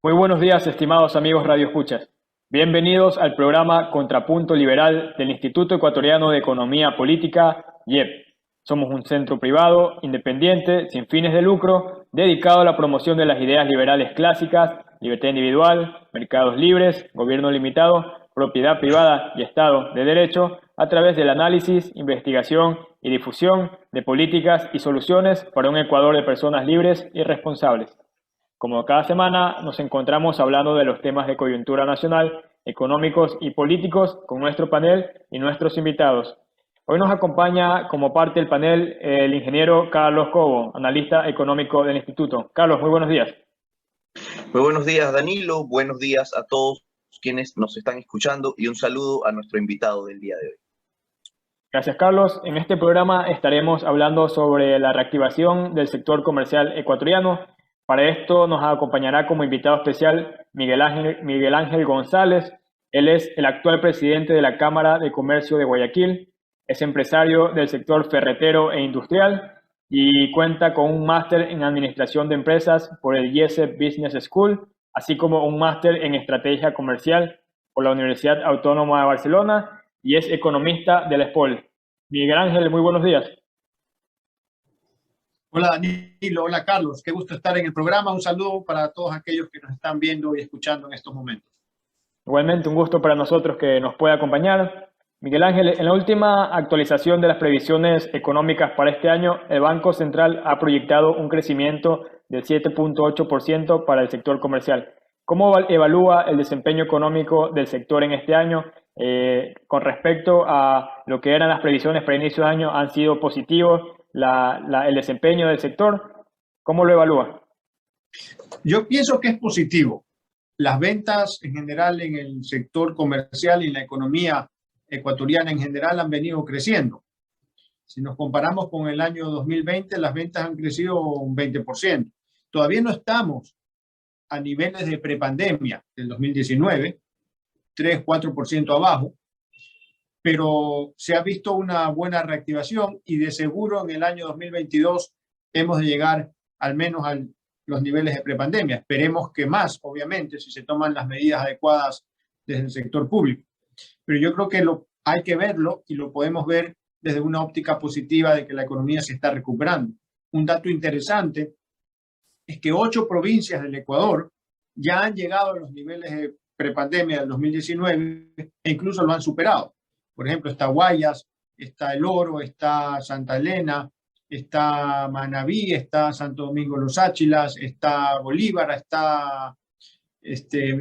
Muy buenos días, estimados amigos radioescuchas. Bienvenidos al programa Contrapunto Liberal del Instituto Ecuatoriano de Economía Política, IEP. Somos un centro privado, independiente, sin fines de lucro, dedicado a la promoción de las ideas liberales clásicas, libertad individual, mercados libres, gobierno limitado, propiedad privada y Estado de Derecho, a través del análisis, investigación y difusión de políticas y soluciones para un Ecuador de personas libres y responsables. Como cada semana, nos encontramos hablando de los temas de coyuntura nacional, económicos y políticos con nuestro panel y nuestros invitados. Hoy nos acompaña como parte del panel el ingeniero Carlos Cobo, analista económico del Instituto. Carlos, muy buenos días. Muy buenos días, Danilo. Buenos días a todos quienes nos están escuchando y un saludo a nuestro invitado del día de hoy. Gracias, Carlos. En este programa estaremos hablando sobre la reactivación del sector comercial ecuatoriano. Para esto nos acompañará como invitado especial Miguel Ángel González. Él es el actual presidente de la Cámara de Comercio de Guayaquil, es empresario del sector ferretero e industrial y cuenta con un máster en Administración de Empresas por el IESEP Business School, así como un máster en Estrategia Comercial por la Universidad Autónoma de Barcelona y es economista de la ESPOL. Miguel Ángel, muy buenos días. Hola Danilo, hola Carlos, qué gusto estar en el programa. Un saludo para todos aquellos que nos están viendo y escuchando en estos momentos. Igualmente un gusto para nosotros que nos pueda acompañar. Miguel Ángel, en la última actualización de las previsiones económicas para este año, el Banco Central ha proyectado un crecimiento del 7.8% para el sector comercial. ¿Cómo evalúa el desempeño económico del sector en este año? Con respecto a lo que eran las previsiones para inicio de año, ¿han sido positivos el desempeño del sector? ¿Cómo lo evalúa? Yo pienso que es positivo. Las ventas en general en el sector comercial y en la economía ecuatoriana en general han venido creciendo. Si nos comparamos con el año 2020, las ventas han crecido un 20%. Todavía no estamos a niveles de prepandemia del 2019, 3-4% abajo, pero se ha visto una buena reactivación y de seguro en el año 2022 hemos de llegar al menos a los niveles de prepandemia. Esperemos que más, obviamente, si se toman las medidas adecuadas desde el sector público. Pero yo creo que hay que verlo y lo podemos ver desde una óptica positiva de que la economía se está recuperando. Un dato interesante es que 8 provincias del Ecuador ya han llegado a los niveles de prepandemia del 2019 e incluso lo han superado. Por ejemplo, está Guayas, está El Oro, está Santa Elena, está Manabí, está Santo Domingo Los Áchilas, está Bolívar, está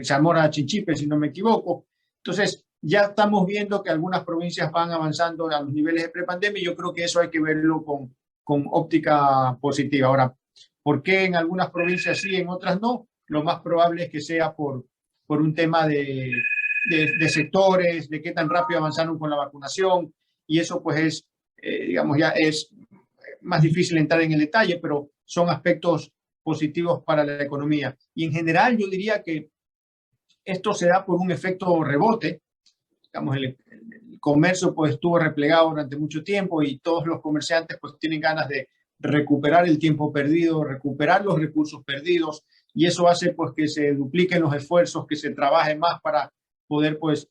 Zamora Chinchipe, si no me equivoco. Entonces, ya estamos viendo que algunas provincias van avanzando a los niveles de prepandemia y yo creo que eso hay que verlo con óptica positiva. Ahora, ¿por qué en algunas provincias sí, en otras no? Lo más probable es que sea por un tema de sectores, de qué tan rápido avanzaron con la vacunación, y eso pues es, digamos, ya es más difícil entrar en el detalle, pero son aspectos positivos para la economía. Y en general yo diría que esto se da por un efecto rebote. Digamos, el comercio pues estuvo replegado durante mucho tiempo y todos los comerciantes pues tienen ganas de recuperar el tiempo perdido, recuperar los recursos perdidos, y eso hace pues que se dupliquen los esfuerzos, que se trabaje más para poder pues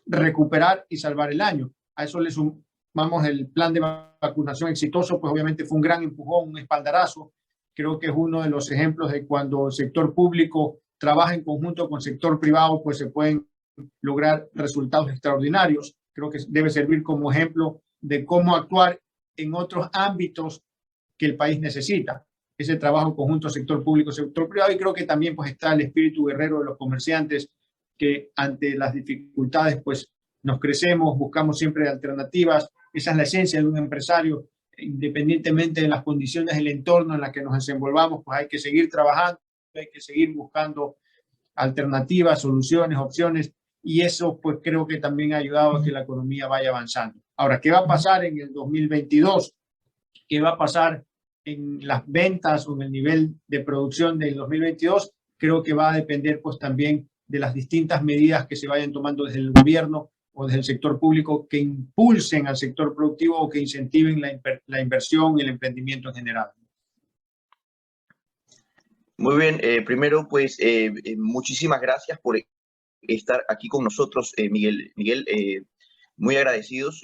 recuperar y salvar el año. A eso le sumamos el plan de vacunación exitoso, pues obviamente fue un gran empujón, un espaldarazo. Creo que es uno de los ejemplos de cuando el sector público trabaja en conjunto con el sector privado, pues se pueden lograr resultados extraordinarios. Creo que debe servir como ejemplo de cómo actuar en otros ámbitos que el país necesita. Ese trabajo conjunto sector público, sector privado, y creo que también pues está el espíritu guerrero de los comerciantes que ante las dificultades pues nos crecemos, buscamos siempre alternativas. Esa es la esencia de un empresario, independientemente de las condiciones del entorno en las que nos desenvolvamos, pues hay que seguir trabajando, hay que seguir buscando alternativas, soluciones, opciones, y eso pues creo que también ha ayudado a que la economía vaya avanzando. Ahora, ¿qué va a pasar en el 2022? ¿Qué va a pasar en las ventas o en el nivel de producción del 2022? Creo que va a depender pues también de las distintas medidas que se vayan tomando desde el gobierno o desde el sector público que impulsen al sector productivo o que incentiven la inversión y el emprendimiento en general. Muy bien, primero pues muchísimas gracias por estar aquí con nosotros, Miguel. Miguel, muy agradecidos.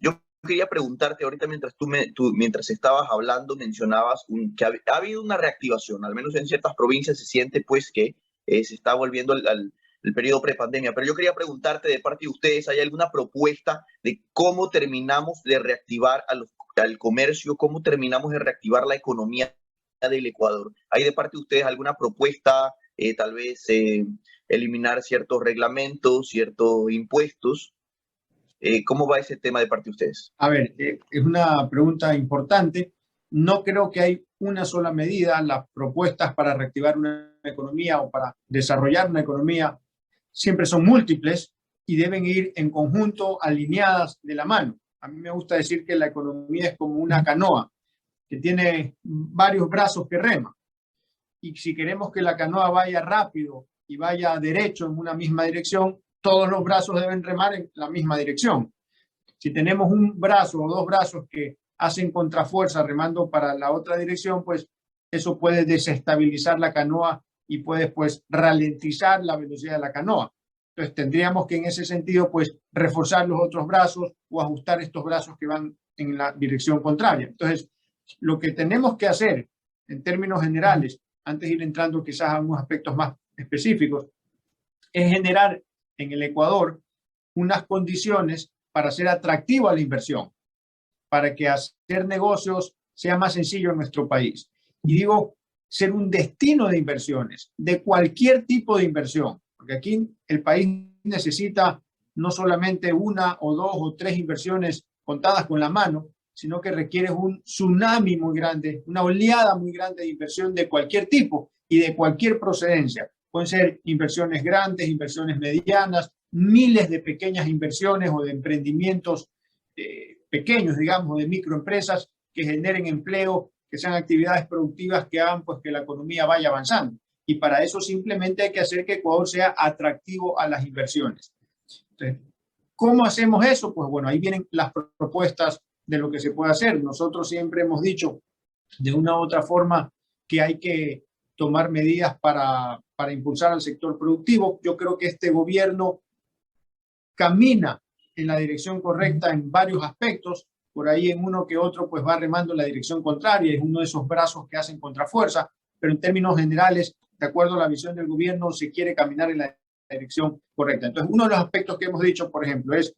Yo quería preguntarte ahorita mientras estabas hablando, mencionabas que ha habido una reactivación, al menos en ciertas provincias se siente pues que se está volviendo el periodo prepandemia, pero yo quería preguntarte de parte de ustedes, ¿hay alguna propuesta de cómo terminamos de reactivar al comercio, cómo terminamos de reactivar la economía del Ecuador? ¿Hay de parte de ustedes alguna propuesta, tal vez eliminar ciertos reglamentos, ciertos impuestos? ¿Cómo va ese tema de parte de ustedes? A ver, es una pregunta importante. No creo que hay una sola medida. Las propuestas para reactivar una economía o para desarrollar una economía siempre son múltiples y deben ir en conjunto, alineadas de la mano. A mí me gusta decir que la economía es como una canoa que tiene varios brazos que reman. Y si queremos que la canoa vaya rápido y vaya derecho en una misma dirección, todos los brazos deben remar en la misma dirección. Si tenemos un brazo o dos brazos que hacen contrafuerza remando para la otra dirección, pues eso puede desestabilizar la canoa y puede pues ralentizar la velocidad de la canoa. Entonces tendríamos que en ese sentido pues reforzar los otros brazos o ajustar estos brazos que van en la dirección contraria. Entonces lo que tenemos que hacer en términos generales, antes de ir entrando quizás a unos aspectos más específicos, es generar en el Ecuador unas condiciones para ser atractivo a la inversión, para que hacer negocios sea más sencillo en nuestro país. Y digo, ser un destino de inversiones, de cualquier tipo de inversión, porque aquí el país necesita no solamente una o dos o tres inversiones contadas con la mano, sino que requiere un tsunami muy grande, una oleada muy grande de inversión de cualquier tipo y de cualquier procedencia. Pueden ser inversiones grandes, inversiones medianas, miles de pequeñas inversiones o de emprendimientos pequeños, digamos, de microempresas que generen empleo, que sean actividades productivas que hagan pues que la economía vaya avanzando. Y para eso simplemente hay que hacer que Ecuador sea atractivo a las inversiones. Entonces, ¿cómo hacemos eso? Pues bueno, ahí vienen las propuestas de lo que se puede hacer. Nosotros siempre hemos dicho de una u otra forma que hay que tomar medidas para impulsar al sector productivo. Yo creo que este gobierno camina en la dirección correcta en varios aspectos, por ahí en uno que otro pues va remando en la dirección contraria, es uno de esos brazos que hacen contrafuerza, pero en términos generales, de acuerdo a la visión del gobierno, se quiere caminar en la dirección correcta. Entonces, uno de los aspectos que hemos dicho, por ejemplo, es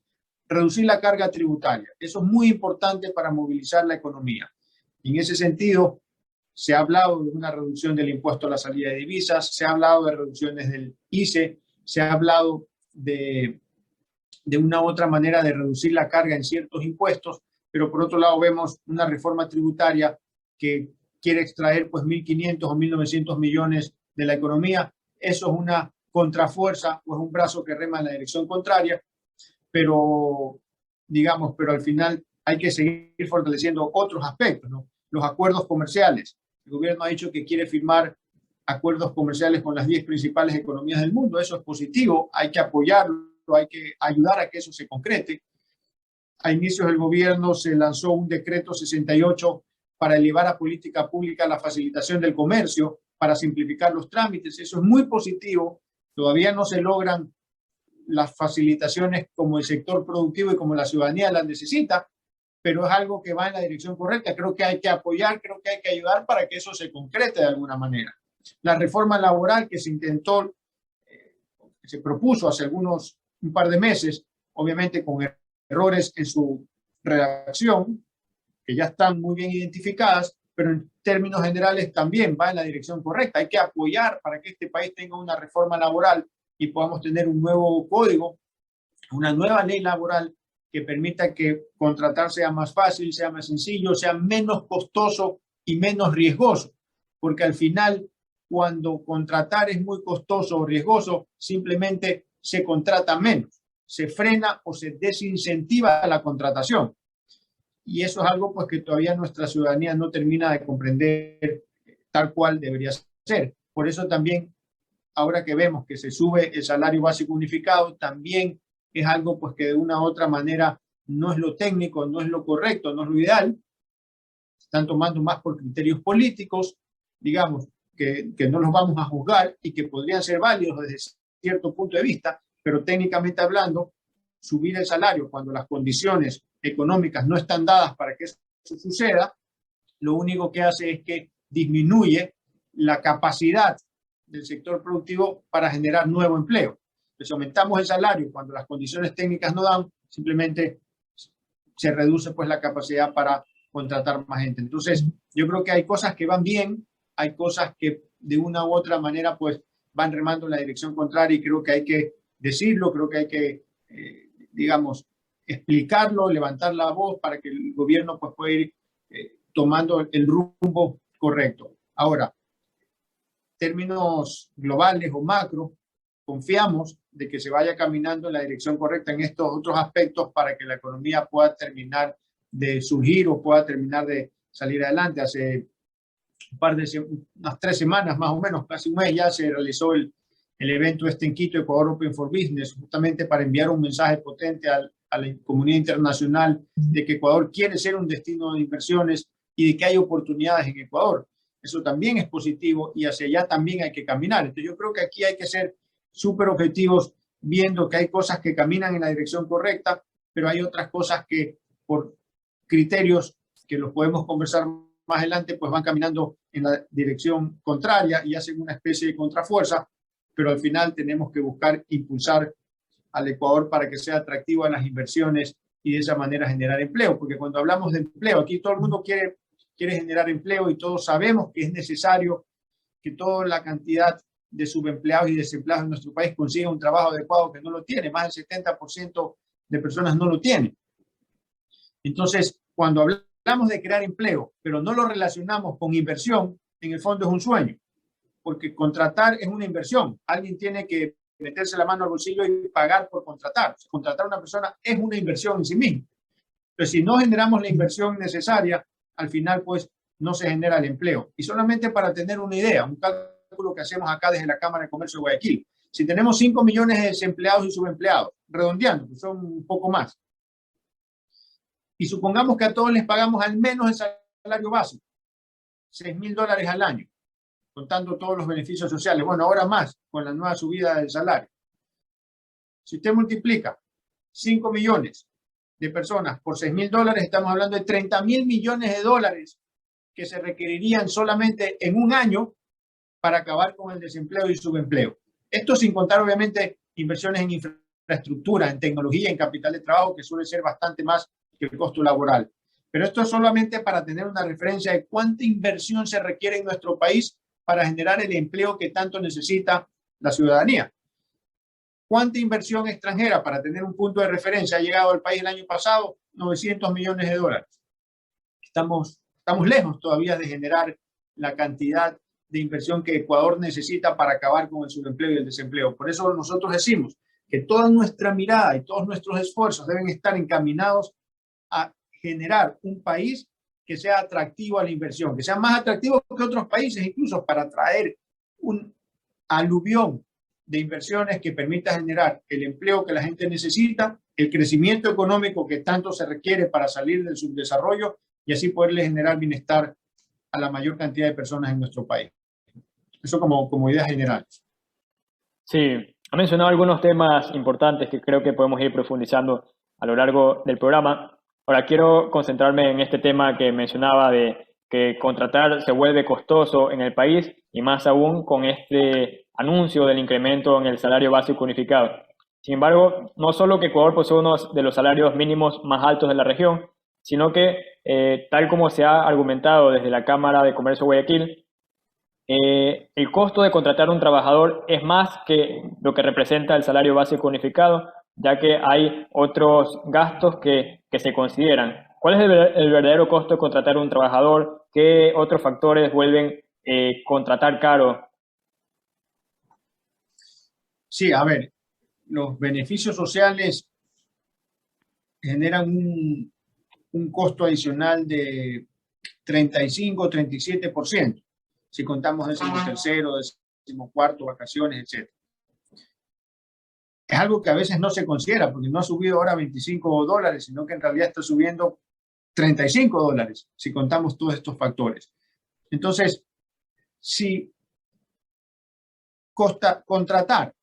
reducir la carga tributaria. Eso es muy importante para movilizar la economía. En ese sentido, se ha hablado de una reducción del impuesto a la salida de divisas, se ha hablado de reducciones del ICE, se ha hablado de una u otra manera de reducir la carga en ciertos impuestos, pero por otro lado vemos una reforma tributaria que quiere extraer pues 1.500 o 1.900 millones de la economía. Eso es una contrafuerza, pues un brazo que rema en la dirección contraria, pero digamos, pero al final hay que seguir fortaleciendo otros aspectos, ¿no? Los acuerdos comerciales. El gobierno ha dicho que quiere firmar acuerdos comerciales con las 10 principales economías del mundo. Eso es positivo, hay que apoyarlo, hay que ayudar a que eso se concrete. A inicios del gobierno se lanzó un decreto 68 para elevar a política pública la facilitación del comercio, para simplificar los trámites. Eso es muy positivo. Todavía no se logran las facilitaciones como el sector productivo y como la ciudadanía las necesita, pero es algo que va en la dirección correcta. Creo que hay que apoyar, creo que hay que ayudar para que eso se concrete de alguna manera. La reforma laboral que se intentó, que se propuso hace un par de meses, obviamente con errores en su redacción, que ya están muy bien identificadas, pero en términos generales también va en la dirección correcta. Hay que apoyar para que este país tenga una reforma laboral y podamos tener un nuevo código, una nueva ley laboral que permita que contratar sea más fácil, sea más sencillo, sea menos costoso y menos riesgoso. Porque al final, cuando contratar es muy costoso o riesgoso, simplemente se contrata menos, se frena o se desincentiva la contratación. Y eso es algo pues que todavía nuestra ciudadanía no termina de comprender tal cual debería ser. Por eso también, ahora que vemos que se sube el salario básico unificado, también es algo pues que de una u otra manera no es lo técnico, no es lo correcto, no es lo ideal. Están tomando más por criterios políticos. Digamos, que no los vamos a juzgar y que podrían ser válidos desde cierto punto de vista, pero técnicamente hablando, subir el salario cuando las condiciones económicas no están dadas para que eso suceda, lo único que hace es que disminuye la capacidad del sector productivo para generar nuevo empleo. Si aumentamos el salario cuando las condiciones técnicas no dan, simplemente se reduce pues la capacidad para contratar más gente. Entonces, yo creo que hay cosas que van bien, hay cosas que de una u otra manera pues van remando en la dirección contraria y creo que hay que decirlo, creo que hay que, digamos, explicarlo, levantar la voz para que el gobierno pues pueda ir tomando el rumbo correcto. Ahora, términos globales o macro, confiamos de que se vaya caminando en la dirección correcta en estos otros aspectos para que la economía pueda terminar de surgir o pueda terminar de salir adelante. Hace unas 3 semanas más o menos, casi un mes ya se realizó el evento en Quito, Ecuador Open for Business, justamente para enviar un mensaje potente a la comunidad internacional de que Ecuador quiere ser un destino de inversiones y de que hay oportunidades en Ecuador. Eso también es positivo y hacia allá también hay que caminar. Entonces yo creo que aquí hay que ser súper objetivos, viendo que hay cosas que caminan en la dirección correcta, pero hay otras cosas que por criterios que los podemos conversar más adelante, pues van caminando en la dirección contraria y hacen una especie de contrafuerza, pero al final tenemos que buscar impulsar al Ecuador para que sea atractivo a las inversiones y de esa manera generar empleo, porque cuando hablamos de empleo, aquí todo el mundo quiere generar empleo y todos sabemos que es necesario que toda la cantidad de subempleados y desempleados en nuestro país consiga un trabajo adecuado, que no lo tiene. Más del 70% de personas no lo tienen. Entonces, cuando hablamos de crear empleo, pero no lo relacionamos con inversión, en el fondo es un sueño, porque contratar es una inversión. Alguien tiene que meterse la mano al bolsillo y pagar por contratar. Contratar a una persona es una inversión en sí misma. Pero si no generamos la inversión necesaria, al final pues no se genera el empleo. Y solamente para tener una idea, un cálculo que hacemos acá desde la Cámara de Comercio de Guayaquil, si tenemos 5 millones de desempleados y subempleados, redondeando, que son un poco más, y supongamos que a todos les pagamos al menos el salario básico, $6,000 al año, contando todos los beneficios sociales, bueno, ahora más con la nueva subida del salario. Si usted multiplica 5 millones de personas por $6,000, estamos hablando de $30,000 millones que se requerirían solamente en un año para acabar con el desempleo y subempleo. Esto sin contar, obviamente, inversiones en infraestructura, en tecnología, en capital de trabajo, que suele ser bastante más que el costo laboral. Pero esto es solamente para tener una referencia de cuánta inversión se requiere en nuestro país para generar el empleo que tanto necesita la ciudadanía. ¿Cuánta inversión extranjera, para tener un punto de referencia, ha llegado al país el año pasado? $900 millones. Estamos lejos todavía de generar la cantidad de inversión que Ecuador necesita para acabar con el subempleo y el desempleo. Por eso nosotros decimos que toda nuestra mirada y todos nuestros esfuerzos deben estar encaminados a generar un país que sea atractivo a la inversión, que sea más atractivo que otros países, incluso para atraer un aluvión de inversiones que permita generar el empleo que la gente necesita, el crecimiento económico que tanto se requiere para salir del subdesarrollo y así poderle generar bienestar a la mayor cantidad de personas en nuestro país. Eso como ideas generales. Sí, ha mencionado algunos temas importantes que creo que podemos ir profundizando a lo largo del programa. Ahora quiero concentrarme en este tema que mencionaba de que contratar se vuelve costoso en el país y más aún con este anuncio del incremento en el salario básico unificado. Sin embargo, no solo que Ecuador posee uno de los salarios mínimos más altos de la región, sino que, tal como se ha argumentado desde la Cámara de Comercio de Guayaquil, el costo de contratar un trabajador es más que lo que representa el salario básico unificado, ya que hay otros gastos que se consideran. ¿Cuál es el verdadero costo de contratar un trabajador? ¿Qué otros factores vuelven contratar caro? Sí, a ver, los beneficios sociales generan un costo adicional de 35-37%, si contamos decimotercero, decimocuarto, vacaciones, etc. Es algo que a veces no se considera, porque no ha subido ahora $25, sino que en realidad está subiendo $35, si contamos todos estos factores. Entonces, si contratar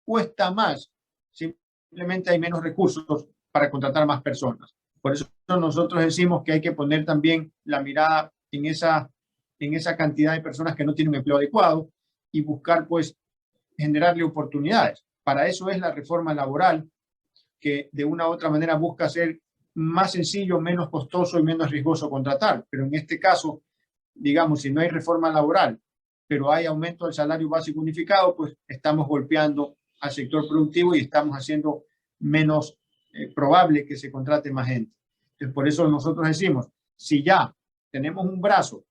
cuesta más, simplemente hay menos recursos para contratar más personas. Por eso nosotros decimos que hay que poner también la mirada en esa cantidad de personas que no tienen un empleo adecuado y buscar pues generarle oportunidades. Para eso es la reforma laboral, que de una u otra manera busca hacer más sencillo, menos costoso y menos riesgoso contratar. Pero en este caso, digamos, si no hay reforma laboral, pero hay aumento del salario básico unificado, pues estamos golpeando al sector productivo y estamos haciendo menos probable que se contrate más gente. Entonces, por eso nosotros decimos, si ya tenemos un brazo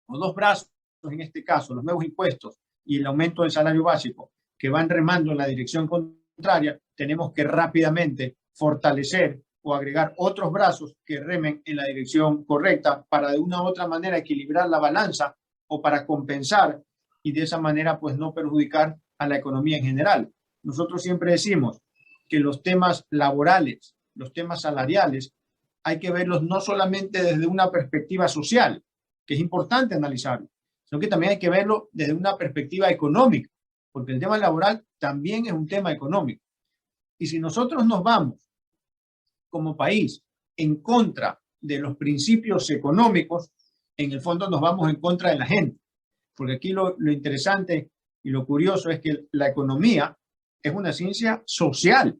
o dos brazos, en este caso, los nuevos impuestos y el aumento del salario básico, que van remando en la dirección contraria, tenemos que rápidamente fortalecer o agregar otros brazos que remen en la dirección correcta para de una u otra manera equilibrar la balanza o para compensar y de esa manera pues no perjudicar a la economía en general. Nosotros siempre decimos que los temas laborales, los temas salariales, hay que verlos no solamente desde una perspectiva social, que es importante analizarlo, sino que también hay que verlo desde una perspectiva económica, porque el tema laboral también es un tema económico. Y si nosotros nos vamos como país en contra de los principios económicos, en el fondo nos vamos en contra de la gente. Porque aquí lo interesante y lo curioso es que la economía es una ciencia social,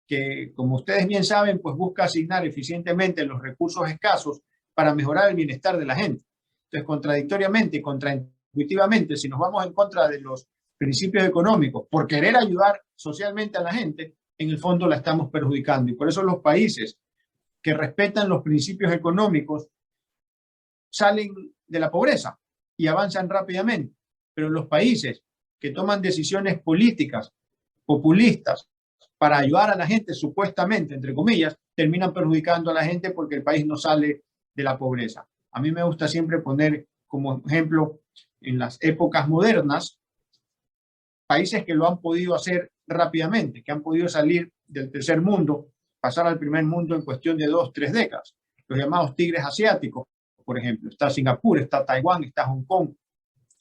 que como ustedes bien saben, pues busca asignar eficientemente los recursos escasos para mejorar el bienestar de la gente. Entonces, contradictoriamente, contraintuitivamente, si nos vamos en contra de los principios económicos por querer ayudar socialmente a la gente, en el fondo la estamos perjudicando. Y por eso los países que respetan los principios económicos salen de la pobreza y avanzan rápidamente. Pero los países que toman decisiones políticas populistas para ayudar a la gente, supuestamente, entre comillas, terminan perjudicando a la gente porque el país no sale de la pobreza. A mí me gusta siempre poner como ejemplo en las épocas modernas países que lo han podido hacer rápidamente, que han podido salir del tercer mundo, pasar al primer mundo en cuestión de 2 o 3 décadas. Los llamados tigres asiáticos, por ejemplo. Está Singapur, está Taiwán, está Hong Kong,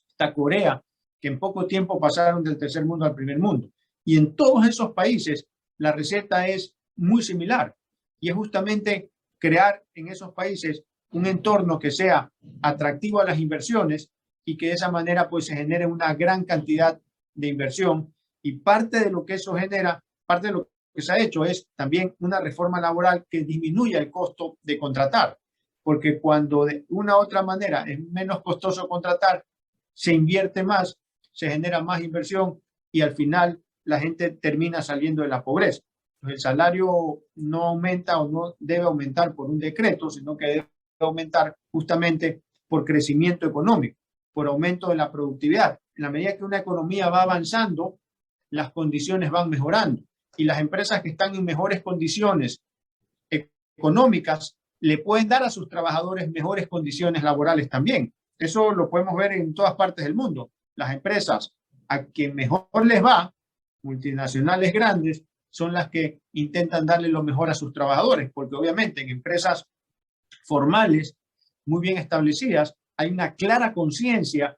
está Corea, que en poco tiempo pasaron del tercer mundo al primer mundo. Y en todos esos países la receta es muy similar. Y es justamente crear en esos países un entorno que sea atractivo a las inversiones y que de esa manera pues se genere una gran cantidad de inversión. Y parte de lo que eso genera, parte de lo que se ha hecho es también una reforma laboral que disminuya el costo de contratar. Porque cuando de una u otra manera es menos costoso contratar, se invierte más, se genera más inversión y al final la gente termina saliendo de la pobreza. Entonces, el salario no aumenta o no debe aumentar por un decreto, sino que debe aumentar justamente por crecimiento económico, por aumento de la productividad. En la medida que una economía va avanzando, las condiciones van mejorando y las empresas que están en mejores condiciones económicas le pueden dar a sus trabajadores mejores condiciones laborales también. Eso lo podemos ver en todas partes del mundo. Las empresas a quien mejor les va, multinacionales grandes, son las que intentan darle lo mejor a sus trabajadores, porque obviamente en empresas formales, muy bien establecidas, hay una clara conciencia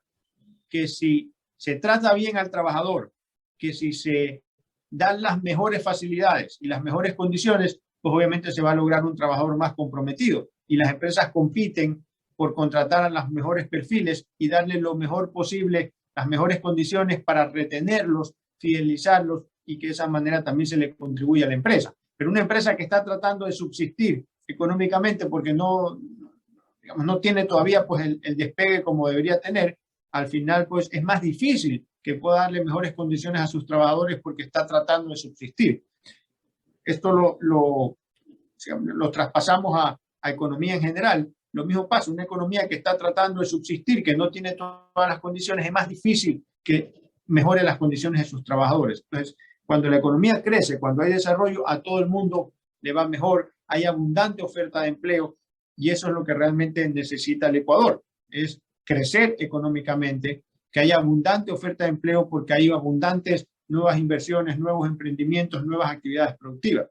que si se trata bien al trabajador, que si se dan las mejores facilidades y las mejores condiciones, pues obviamente se va a lograr un trabajador más comprometido. Y las empresas compiten por contratar a los mejores perfiles y darle lo mejor posible, las mejores condiciones para retenerlos, fidelizarlos y que de esa manera también se le contribuye a la empresa. Pero una empresa que está tratando de subsistir económicamente porque no, digamos, no tiene todavía pues el despegue como debería tener, al final pues es más difícil que pueda darle mejores condiciones a sus trabajadores porque está tratando de subsistir. Esto lo traspasamos a economía en general. Lo mismo pasa, una economía que está tratando de subsistir, que no tiene todas las condiciones, es más difícil que mejore las condiciones de sus trabajadores. Entonces, cuando la economía crece, cuando hay desarrollo, a todo el mundo le va mejor, hay abundante oferta de empleo y eso es lo que realmente necesita el Ecuador, es crecer económicamente, que haya abundante oferta de empleo porque hay abundantes nuevas inversiones, nuevos emprendimientos, nuevas actividades productivas.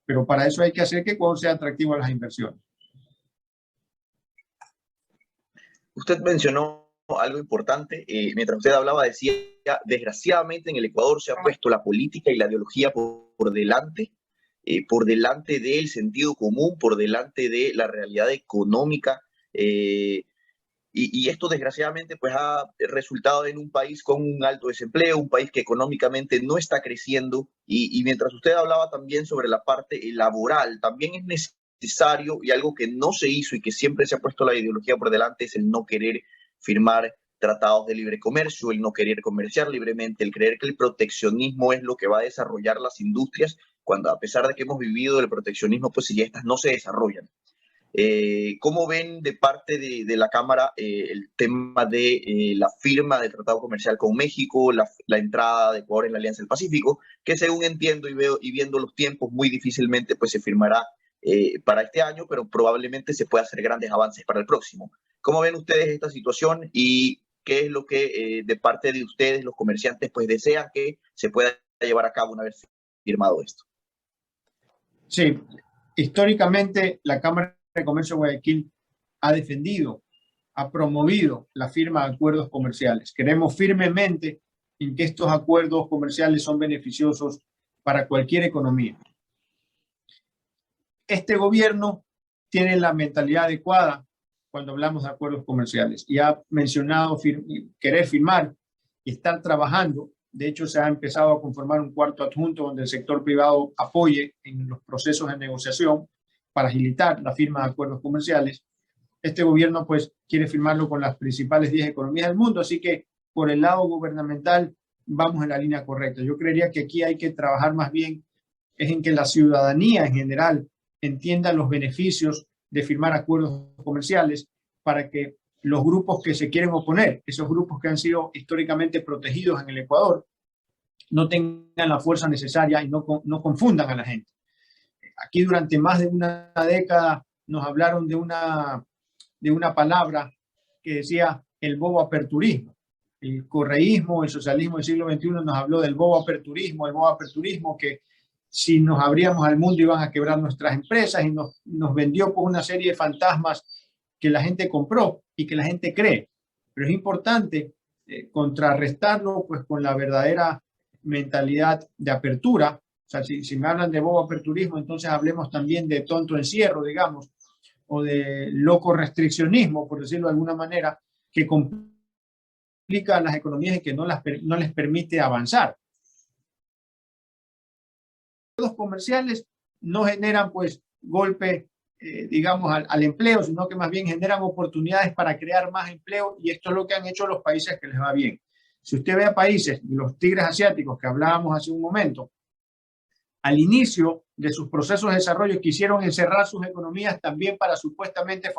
Pero para eso hay que hacer que Ecuador sea atractivo a las inversiones. Usted mencionó algo importante. Mientras usted hablaba, decía, desgraciadamente en el Ecuador se ha puesto la política y la ideología por delante del sentido común, por delante de la realidad económica. Y esto desgraciadamente pues ha resultado en un país con un alto desempleo, un país que económicamente no está creciendo. Y mientras usted hablaba también sobre la parte laboral, también es necesario, y algo que no se hizo y que siempre se ha puesto la ideología por delante, es el no querer firmar tratados de libre comercio, el no querer comerciar libremente, el creer que el proteccionismo es lo que va a desarrollar las industrias, cuando a pesar de que hemos vivido el proteccionismo, pues si estas no se desarrollan. ¿Cómo ven de parte de la Cámara el tema de la firma del tratado comercial con México, la entrada de Ecuador en la Alianza del Pacífico, que según entiendo y viendo los tiempos, muy difícilmente pues se firmará para este año, pero probablemente se pueda hacer grandes avances para el próximo? ¿Cómo ven ustedes esta situación y qué es lo que de parte de ustedes, los comerciantes, pues desean que se pueda llevar a cabo una vez firmado esto? Sí, históricamente la Cámara de Comercio de Guayaquil ha defendido, ha promovido la firma de acuerdos comerciales. Creemos firmemente en que estos acuerdos comerciales son beneficiosos para cualquier economía. Este gobierno tiene la mentalidad adecuada cuando hablamos de acuerdos comerciales y ha mencionado querer firmar y estar trabajando. De hecho, se ha empezado a conformar un cuarto adjunto donde el sector privado apoye en los procesos de negociación para agilitar la firma de acuerdos comerciales. Este gobierno pues quiere firmarlo con las principales 10 economías del mundo, así que por el lado gubernamental vamos en la línea correcta. Yo creería que aquí hay que trabajar más bien es en que la ciudadanía en general entienda los beneficios de firmar acuerdos comerciales para que los grupos que se quieren oponer, esos grupos que han sido históricamente protegidos en el Ecuador, no tengan la fuerza necesaria y no confundan a la gente. Aquí durante más de una década nos hablaron de una palabra que decía el bobo aperturismo. El correísmo, el socialismo del siglo XXI nos habló del bobo aperturismo que si nos abríamos al mundo iban a quebrar nuestras empresas y nos vendió por una serie de fantasmas que la gente compró y que la gente cree. Pero es importante contrarrestarlo pues con la verdadera mentalidad de apertura. O sea, si me hablan de bobo aperturismo, entonces hablemos también de tonto encierro, digamos, o de loco restriccionismo, por decirlo de alguna manera, que complica a las economías y que no les permite avanzar. Los comerciales no generan pues golpe, digamos, al empleo, sino que más bien generan oportunidades para crear más empleo, y esto es lo que han hecho los países que les va bien. Si usted ve a países, los tigres asiáticos que hablábamos hace un momento, al inicio de sus procesos de desarrollo quisieron encerrar sus economías también para supuestamente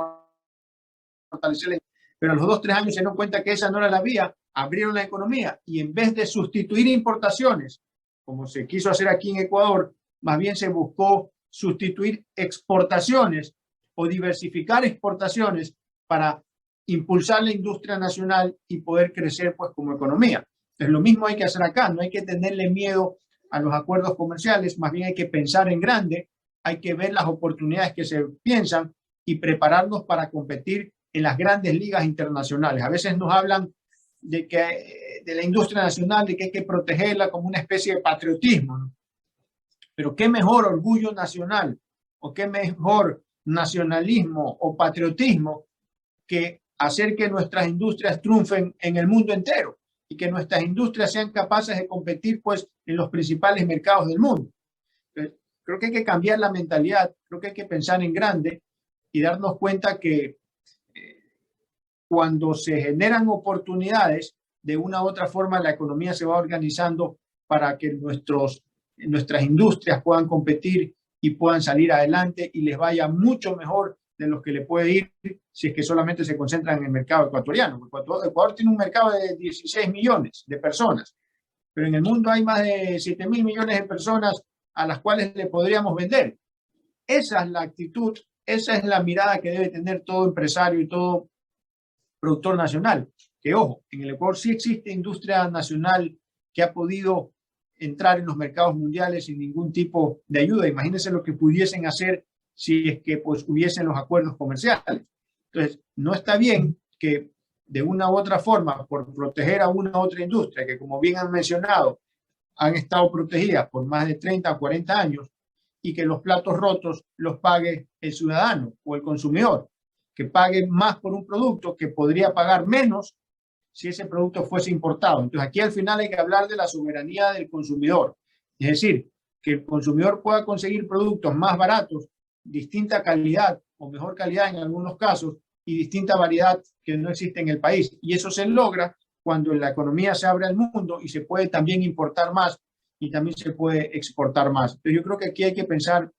fortalecer, pero a los 2 o 3 años se dieron cuenta que esa no era la vía, abrieron la economía y en vez de sustituir importaciones, como se quiso hacer aquí en Ecuador, más bien se buscó sustituir exportaciones o diversificar exportaciones para impulsar la industria nacional y poder crecer pues como economía. Entonces lo mismo hay que hacer acá, no hay que tenerle miedo a los acuerdos comerciales, más bien hay que pensar en grande, hay que ver las oportunidades que se piensan y prepararnos para competir en las grandes ligas internacionales. A veces nos hablan de la industria nacional, de que hay que protegerla como una especie de patriotismo, ¿no? Pero qué mejor orgullo nacional o qué mejor nacionalismo o patriotismo que hacer que nuestras industrias triunfen en el mundo entero y que nuestras industrias sean capaces de competir pues en los principales mercados del mundo. Entonces, creo que hay que cambiar la mentalidad, creo que hay que pensar en grande y darnos cuenta que cuando se generan oportunidades, de una u otra forma la economía se va organizando para que nuestras industrias puedan competir y puedan salir adelante y les vaya mucho mejor de lo que le puede ir si es que solamente se concentran en el mercado ecuatoriano. Ecuador tiene un mercado de 16 millones de personas, pero en el mundo hay más de 7.000 millones de personas a las cuales le podríamos vender. Esa es la actitud, esa es la mirada que debe tener todo empresario y todo productor nacional. Que ojo, en el Ecuador sí existe industria nacional que ha podido entrar en los mercados mundiales sin ningún tipo de ayuda. Imagínense lo que pudiesen hacer si es que pues hubiesen los acuerdos comerciales. Entonces, no está bien que de una u otra forma por proteger a una u otra industria que, como bien han mencionado, han estado protegidas por más de 30 o 40 años, y que los platos rotos los pague el ciudadano o el consumidor, que pague más por un producto que podría pagar menos si ese producto fuese importado. Entonces aquí al final hay que hablar de la soberanía del consumidor, es decir, que el consumidor pueda conseguir productos más baratos, distinta calidad o mejor calidad en algunos casos, y distinta variedad que no existe en el país. Y eso se logra cuando la economía se abre al mundo y se puede también importar más y también se puede exportar más. Entonces yo creo que aquí hay que pensar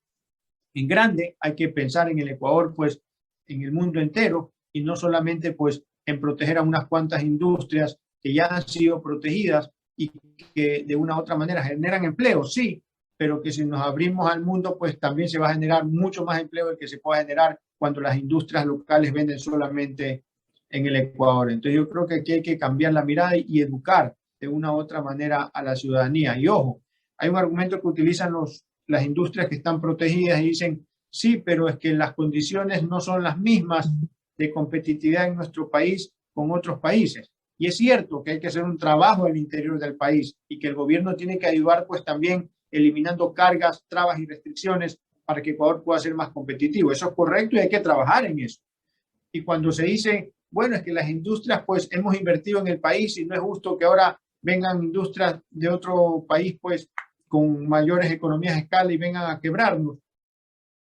en grande, hay que pensar en el Ecuador, pues en el mundo entero, y no solamente pues en proteger a unas cuantas industrias que ya han sido protegidas y que de una u otra manera generan empleo, sí, pero que si nos abrimos al mundo, pues también se va a generar mucho más empleo del que se pueda generar cuando las industrias locales venden solamente en el Ecuador. Entonces yo creo que aquí hay que cambiar la mirada y educar de una u otra manera a la ciudadanía. Y ojo, hay un argumento que utilizan las industrias que están protegidas y dicen, sí, pero es que las condiciones no son las mismas de competitividad en nuestro país con otros países. Y es cierto que hay que hacer un trabajo al interior del país y que el gobierno tiene que ayudar pues también eliminando cargas, trabas y restricciones para que Ecuador pueda ser más competitivo. Eso es correcto y hay que trabajar en eso. Y cuando se dice, bueno, es que las industrias pues hemos invertido en el país y no es justo que ahora vengan industrias de otro país pues con mayores economías de escala y vengan a quebrarnos.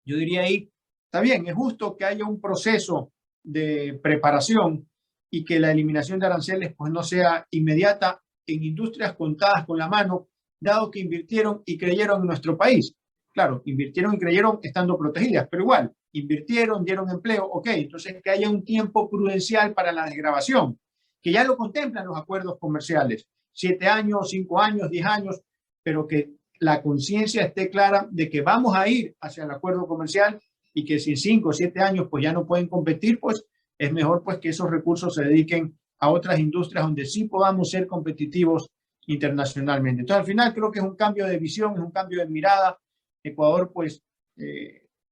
Yo diría ahí, está bien, es justo que haya un proceso de preparación y que la eliminación de aranceles pues no sea inmediata en industrias contadas con la mano, dado que invirtieron y creyeron en nuestro país. Claro, invirtieron y creyeron estando protegidas, pero igual, invirtieron, dieron empleo, ok, entonces que haya un tiempo prudencial para la desgravación, que ya lo contemplan los acuerdos comerciales, 7 años, 5 años, 10 años, pero que la conciencia esté clara de que vamos a ir hacia el acuerdo comercial y que si en 5 o 7 años pues ya no pueden competir, pues es mejor pues que esos recursos se dediquen a otras industrias donde sí podamos ser competitivos internacionalmente. Entonces al final creo que es un cambio de visión, es un cambio de mirada. Ecuador pues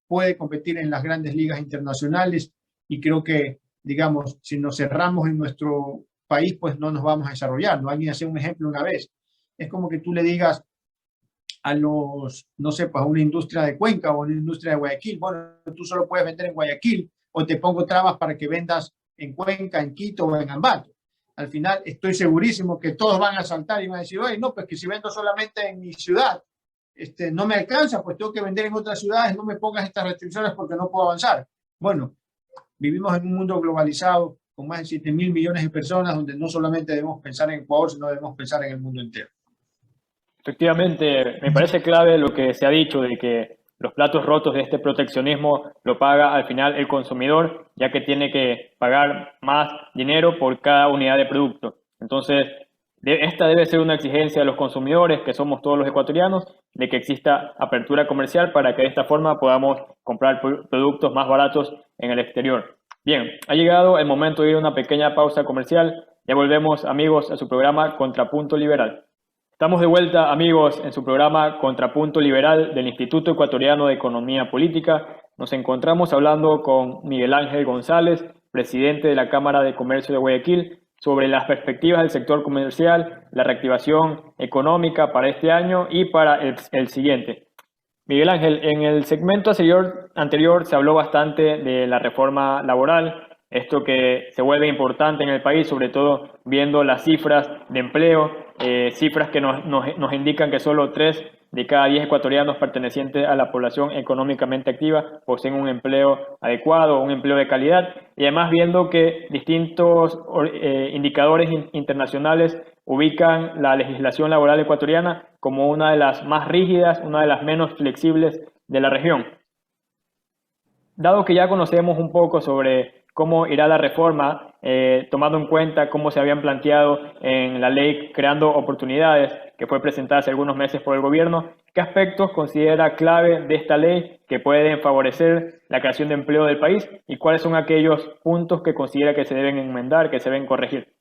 puede competir en las grandes ligas internacionales y creo que, digamos, si nos cerramos en nuestro país pues no nos vamos a desarrollar. ¿No? Alguien hacía un ejemplo una vez. Es como que tú le digas a los, no sé, pues a una industria de Cuenca o una industria de Guayaquil, bueno, tú solo puedes vender en Guayaquil o te pongo trabas para que vendas en Cuenca, en Quito o en Ambato. Al final estoy segurísimo que todos van a saltar y van a decir, oye, no, pues que si vendo solamente en mi ciudad, no me alcanza, pues tengo que vender en otras ciudades, no me pongas estas restricciones porque no puedo avanzar. Bueno, vivimos en un mundo globalizado con más de 7.000 millones de personas donde no solamente debemos pensar en Ecuador, sino debemos pensar en el mundo entero. Efectivamente, me parece clave lo que se ha dicho de que los platos rotos de este proteccionismo lo paga al final el consumidor, ya que tiene que pagar más dinero por cada unidad de producto. Entonces, esta debe ser una exigencia de los consumidores, que somos todos los ecuatorianos, de que exista apertura comercial para que de esta forma podamos comprar productos más baratos en el exterior. Bien, ha llegado el momento de ir a una pequeña pausa comercial. Ya volvemos, amigos, a su programa Contrapunto Liberal. Estamos de vuelta, amigos, en su programa Contrapunto Liberal del Instituto Ecuatoriano de Economía Política. Nos encontramos hablando con Miguel Ángel González, presidente de la Cámara de Comercio de Guayaquil, sobre las perspectivas del sector comercial, la reactivación económica para este año y para el siguiente. Miguel Ángel, en el segmento anterior se habló bastante de la reforma laboral, esto que se vuelve importante en el país, sobre todo viendo las cifras de empleo, cifras que nos indican que solo 3 de cada 10 ecuatorianos pertenecientes a la población económicamente activa poseen un empleo adecuado, un empleo de calidad, y además viendo que distintos indicadores internacionales ubican la legislación laboral ecuatoriana como una de las más rígidas, una de las menos flexibles de la región. Dado que ya conocemos un poco sobre cómo irá la reforma, tomando en cuenta cómo se habían planteado en la ley creando oportunidades que fue presentada hace algunos meses por el gobierno, ¿qué aspectos considera clave de esta ley que pueden favorecer la creación de empleo del país y cuáles son aquellos puntos que considera que se deben enmendar, que se deben corregir?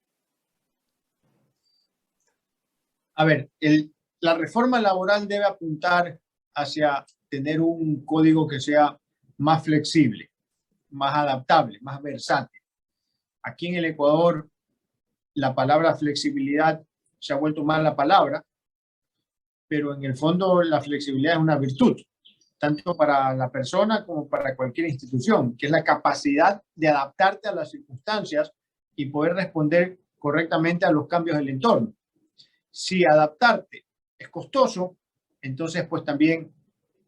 A ver, la reforma laboral debe apuntar hacia tener un código que sea más flexible, más adaptable, más versátil. Aquí en el Ecuador, la palabra flexibilidad se ha vuelto mala palabra, pero en el fondo la flexibilidad es una virtud, tanto para la persona como para cualquier institución, que es la capacidad de adaptarte a las circunstancias y poder responder correctamente a los cambios del entorno. Si adaptarte es costoso, entonces pues también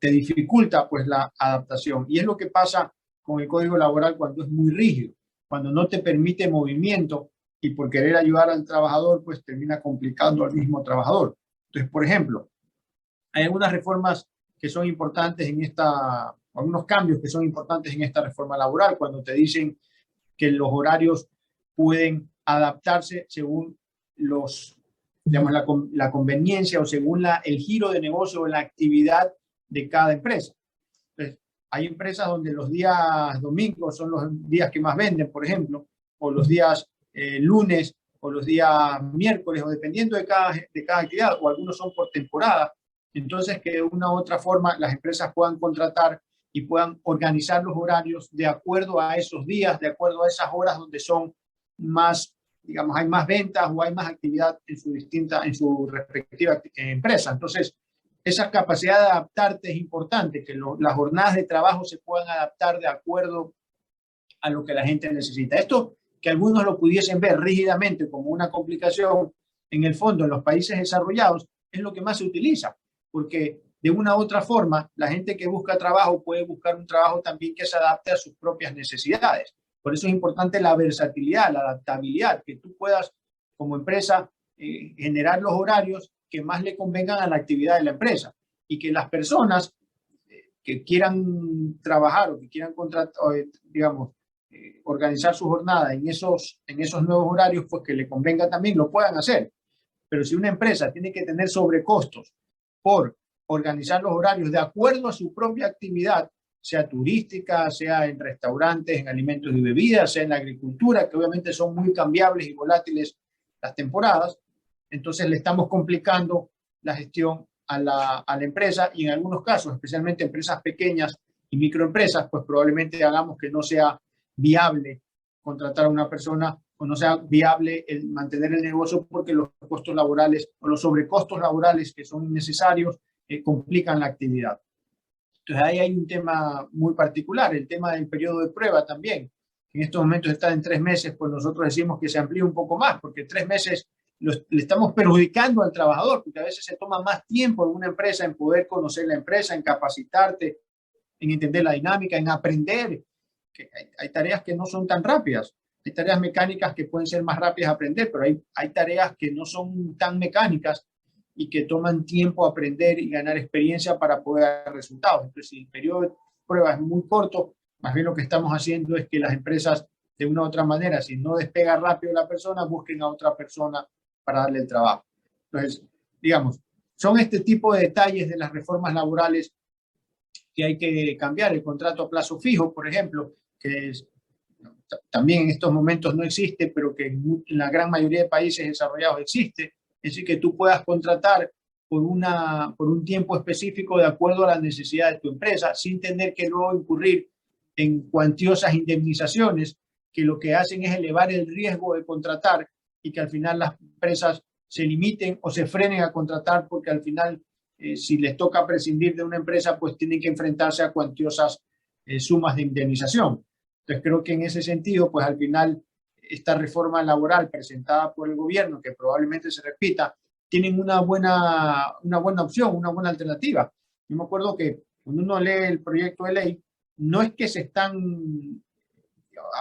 te dificulta pues la adaptación. Y es lo que pasa con el código laboral cuando es muy rígido, cuando no te permite movimiento y por querer ayudar al trabajador pues termina complicando al mismo trabajador. Entonces, por ejemplo, hay algunas reformas que son importantes en esta, algunos cambios que son importantes en esta reforma laboral, cuando te dicen que los horarios pueden adaptarse según los, digamos, la conveniencia o según el giro de negocio o la actividad de cada empresa. Entonces, hay empresas donde los días domingos son los días que más venden, por ejemplo, o los días lunes o los días miércoles, o dependiendo de cada actividad, o algunos son por temporada. Entonces, que de una u otra forma las empresas puedan contratar y puedan organizar los horarios de acuerdo a esos días, de acuerdo a esas horas donde son más, digamos, hay más ventas o hay más actividad en su respectiva empresa. Entonces, esa capacidad de adaptarte es importante, que las jornadas de trabajo se puedan adaptar de acuerdo a lo que la gente necesita. Esto, que algunos lo pudiesen ver rígidamente como una complicación, en el fondo en los países desarrollados es lo que más se utiliza, porque de una u otra forma la gente que busca trabajo puede buscar un trabajo también que se adapte a sus propias necesidades. Por eso es importante la versatilidad, la adaptabilidad, que tú puedas como empresa generar los horarios que más le convengan a la actividad de la empresa, y que las personas que quieran trabajar o que quieran contratar, digamos, organizar su jornada en esos nuevos horarios, pues que le convenga también, lo puedan hacer. Pero si una empresa tiene que tener sobrecostos por organizar los horarios de acuerdo a su propia actividad, sea turística, sea en restaurantes, en alimentos y bebidas, sea en la agricultura, que obviamente son muy cambiables y volátiles las temporadas, entonces le estamos complicando la gestión a la empresa, y en algunos casos, especialmente empresas pequeñas y microempresas, pues probablemente hagamos que no sea viable contratar a una persona o no sea viable el mantener el negocio, porque los costos laborales o los sobrecostos laborales que son innecesarios complican la actividad. Entonces ahí hay un tema muy particular, el tema del periodo de prueba también. En estos momentos está en 3 meses, pues nosotros decimos que se amplíe un poco más, porque 3 meses le estamos perjudicando al trabajador, porque a veces se toma más tiempo en una empresa en poder conocer la empresa, en capacitarte, en entender la dinámica, en aprender. Que hay tareas que no son tan rápidas. Hay tareas mecánicas que pueden ser más rápidas a aprender, pero hay tareas que no son tan mecánicas y que toman tiempo aprender y ganar experiencia para poder dar resultados. Entonces, si el periodo de prueba es muy corto, más bien lo que estamos haciendo es que las empresas, de una u otra manera, si no despega rápido la persona, busquen a otra persona para darle el trabajo. Entonces, digamos, son este tipo de detalles de las reformas laborales que hay que cambiar. El contrato a plazo fijo, por ejemplo, que también en estos momentos no existe, pero que en la gran mayoría de países desarrollados existe. Es decir, que tú puedas contratar por un tiempo específico de acuerdo a la necesidad de tu empresa, sin tener que luego incurrir en cuantiosas indemnizaciones, que lo que hacen es elevar el riesgo de contratar y que al final las empresas se limiten o se frenen a contratar, porque al final, si les toca prescindir de una empresa, pues tienen que enfrentarse a cuantiosas sumas de indemnización. Entonces creo que en ese sentido, pues al final, esta reforma laboral presentada por el gobierno, que probablemente se repita, tienen una buena opción, una buena alternativa. Yo me acuerdo que cuando uno lee el proyecto de ley, no es que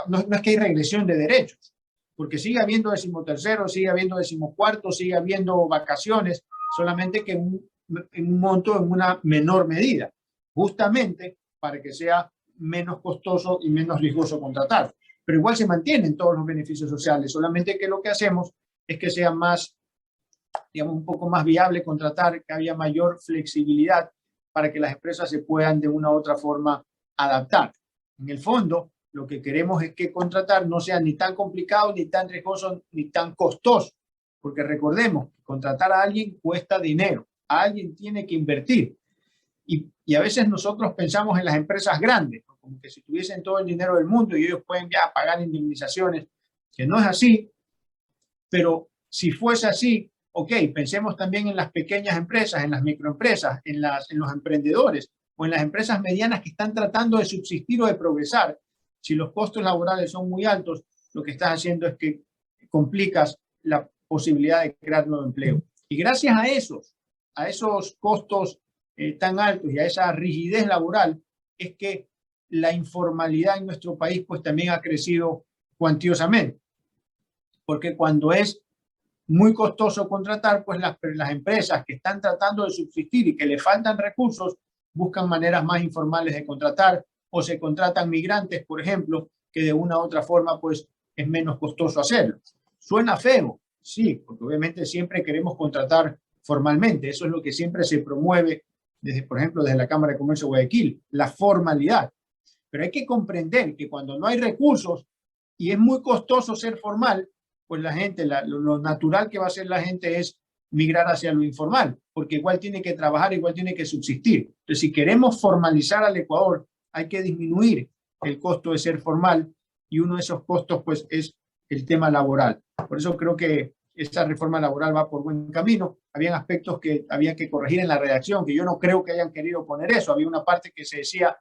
no es que hay regresión de derechos, porque sigue habiendo 13º, sigue habiendo 14º, sigue habiendo vacaciones, solamente que en un monto, en una menor medida, justamente para que sea menos costoso y menos riesgoso contratar. Pero igual se mantienen todos los beneficios sociales, solamente que lo que hacemos es que sea más, digamos, un poco más viable contratar, que haya mayor flexibilidad para que las empresas se puedan de una u otra forma adaptar. En el fondo, lo que queremos es que contratar no sea ni tan complicado, ni tan riesgoso, ni tan costoso, porque recordemos, contratar a alguien cuesta dinero, alguien tiene que invertir. Y a veces nosotros pensamos en las empresas grandes, ¿no? Como que si tuviesen todo el dinero del mundo y ellos pueden ya pagar indemnizaciones. que no es así, pero si fuese así, ok, pensemos también en las pequeñas empresas, en las microempresas, en los emprendedores o en las empresas medianas que están tratando de subsistir o de progresar. Si los costos laborales son muy altos, lo que estás haciendo es que complicas la posibilidad de crear nuevo empleo. Y gracias a esos costos tan altos y a esa rigidez laboral, es que la informalidad en nuestro país pues también ha crecido cuantiosamente. Porque cuando es muy costoso contratar, pues las empresas que están tratando de subsistir y que le faltan recursos, buscan maneras más informales de contratar, o se contratan migrantes, por ejemplo, que de una u otra forma pues es menos costoso hacerlo. Suena feo, sí, porque obviamente siempre queremos contratar formalmente. Eso es lo que siempre se promueve desde, por ejemplo, desde la Cámara de Comercio de Guayaquil, la formalidad. Pero hay que comprender que cuando no hay recursos y es muy costoso ser formal, pues la gente, lo natural que va a hacer la gente es migrar hacia lo informal, porque igual tiene que trabajar, igual tiene que subsistir. Entonces, si queremos formalizar al Ecuador, hay que disminuir el costo de ser formal, y uno de esos costos pues es el tema laboral. Por eso creo que esta reforma laboral va por buen camino. Habían aspectos que había que corregir en la redacción, que yo no creo que hayan querido poner eso. Había una parte que se decía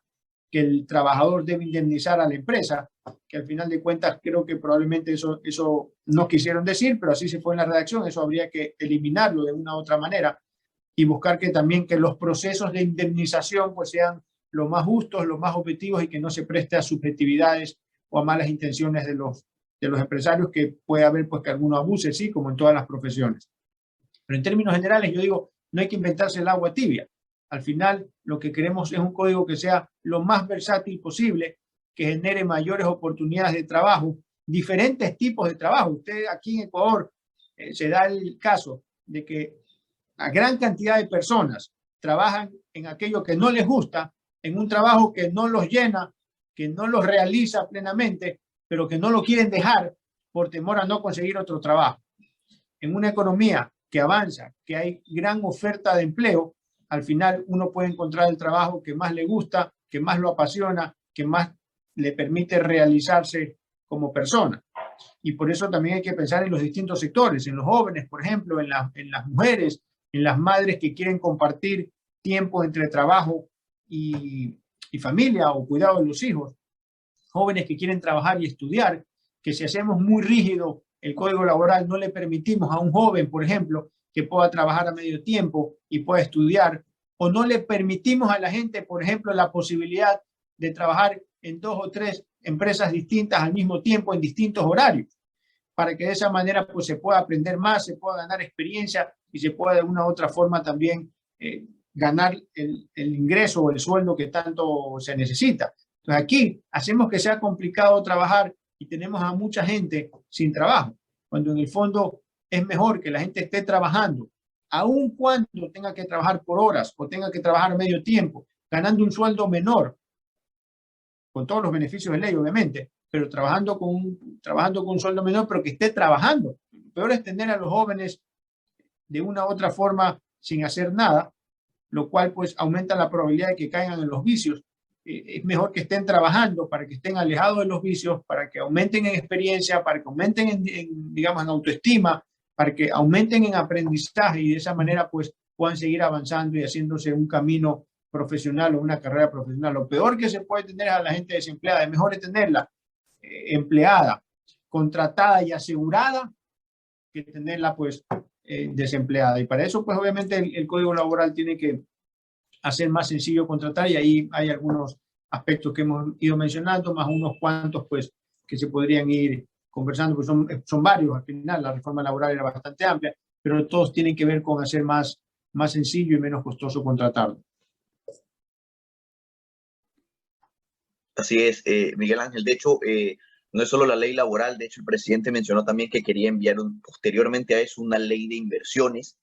que el trabajador debe indemnizar a la empresa, que al final de cuentas creo que probablemente eso no quisieron decir, pero así se fue en la redacción. Eso habría que eliminarlo de una u otra manera y buscar que también que los procesos de indemnización pues sean lo más justos, los más objetivos, y que no se preste a subjetividades o a malas intenciones de los empresarios, que puede haber pues que alguno abuse, sí, como en todas las profesiones. Pero en términos generales yo digo, no hay que inventarse el agua tibia. Al final lo que queremos es un código que sea lo más versátil posible, que genere mayores oportunidades de trabajo, diferentes tipos de trabajo. Usted aquí en Ecuador se da el caso de que a gran cantidad de personas trabajan en aquello que no les gusta, en un trabajo que no los llena, que no los realiza plenamente, pero que no lo quieren dejar por temor a no conseguir otro trabajo. En una economía que avanza, que hay gran oferta de empleo, al final uno puede encontrar el trabajo que más le gusta, que más lo apasiona, que más le permite realizarse como persona. Y por eso también hay que pensar en los distintos sectores, en los jóvenes, por ejemplo, en las mujeres, en las madres que quieren compartir tiempo entre trabajo y familia, o cuidado de los hijos, jóvenes que quieren trabajar y estudiar, que si hacemos muy rígido el código laboral, no le permitimos a un joven, por ejemplo, que pueda trabajar a medio tiempo y pueda estudiar, o no le permitimos a la gente, por ejemplo, la posibilidad de trabajar en 2 o 3 empresas distintas al mismo tiempo en distintos horarios, para que de esa manera pues se pueda aprender más, se pueda ganar experiencia y se pueda de una u otra forma también ganar el ingreso o el sueldo que tanto se necesita. Entonces aquí hacemos que sea complicado trabajar y tenemos a mucha gente sin trabajo, cuando en el fondo es mejor que la gente esté trabajando, aun cuando tenga que trabajar por horas o tenga que trabajar medio tiempo, ganando un sueldo menor, con todos los beneficios de ley, obviamente, pero trabajando con un sueldo menor, pero que esté trabajando. Lo peor es tener a los jóvenes de una u otra forma sin hacer nada, lo cual pues aumenta la probabilidad de que caigan en los vicios. Es mejor que estén trabajando para que estén alejados de los vicios, para que aumenten en experiencia, para que aumenten digamos, en autoestima, para que aumenten en aprendizaje, y de esa manera pues puedan seguir avanzando y haciéndose un camino profesional o una carrera profesional. Lo peor que se puede tener a la gente desempleada, es mejor tenerla empleada, contratada y asegurada, que tenerla pues desempleada. Y para eso pues obviamente el Código Laboral tiene que hacer más sencillo contratar, y ahí hay algunos aspectos que hemos ido mencionando, más unos cuantos pues que se podrían ir conversando, pues son varios. Al final la reforma laboral era bastante amplia, pero todos tienen que ver con hacer más sencillo y menos costoso contratarlo. Así es, Miguel Ángel. De hecho, no es solo la ley laboral. De hecho, el presidente mencionó también que quería enviar posteriormente a eso una ley de inversiones,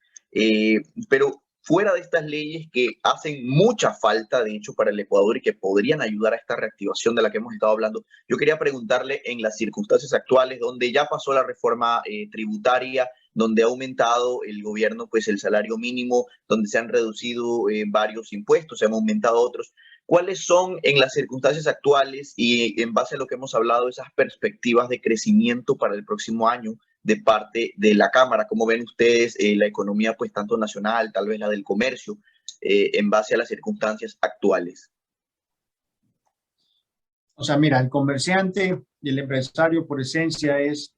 pero fuera de estas leyes que hacen mucha falta, de hecho, para el Ecuador, y que podrían ayudar a esta reactivación de la que hemos estado hablando, yo quería preguntarle, en las circunstancias actuales, donde ya pasó la reforma tributaria, donde ha aumentado el gobierno pues el salario mínimo, donde se han reducido varios impuestos, se han aumentado otros, ¿Cuáles son en las circunstancias actuales y en base a lo que hemos hablado, esas perspectivas de crecimiento para el próximo año de parte de la Cámara? ¿Cómo ven ustedes la economía, pues tanto nacional, tal vez la del comercio, en base a las circunstancias actuales? O sea, mira, el comerciante y el empresario por esencia es